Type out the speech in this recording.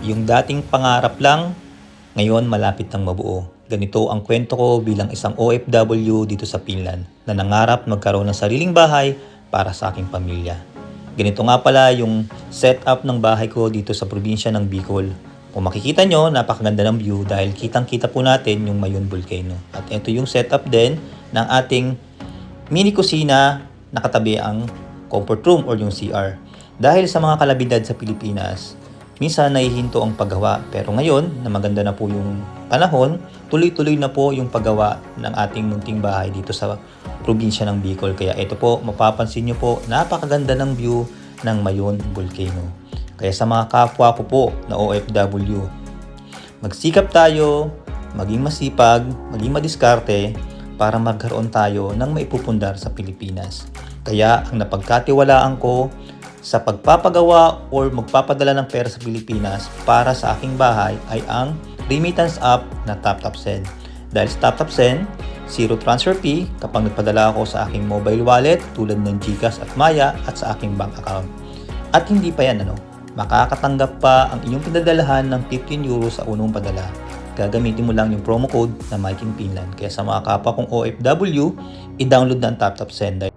Yung dating pangarap lang, ngayon malapit nang mabuo. Ganito ang kwento ko bilang isang OFW dito sa Finland na nangarap magkaroon ng sariling bahay para sa aking pamilya. Ganito nga pala yung setup ng bahay ko dito sa probinsya ng Bicol. Kung makikita nyo, napakaganda ng view dahil kitang-kita po natin yung Mayon Volcano. At ito yung setup din ng ating mini kusina na katabi ang comfort room or yung CR. Dahil sa mga kalabidad sa Pilipinas, minsan nahihinto ang paggawa. Pero ngayon, na maganda na po yung panahon, tuloy-tuloy na po yung paggawa ng ating munting bahay dito sa probinsya ng Bicol. Kaya ito po, mapapansin nyo po, napakaganda ng view ng Mayon Volcano. Kaya sa mga kapwa ko po na OFW, magsikap tayo, maging masipag, maging madiskarte para magkaroon tayo ng maipupundar sa Pilipinas. Kaya ang napagkatiwalaan ko sa pagpapagawa or magpapadala ng pera sa Pilipinas para sa aking bahay ay ang remittance app na TapTapSend. Dahil sa TapTapSend, zero transfer fee kapag nagpadala ako sa aking mobile wallet tulad ng GCash at Maya at sa aking bank account. At hindi pa yan makakatanggap pa ang iyong pinadalahan ng 15 euros sa unang padala. Gagamitin mo lang yung promo code na Mike in Finland. Kaya sa mga kapwa kong OFW, i-download na ang TapTapSend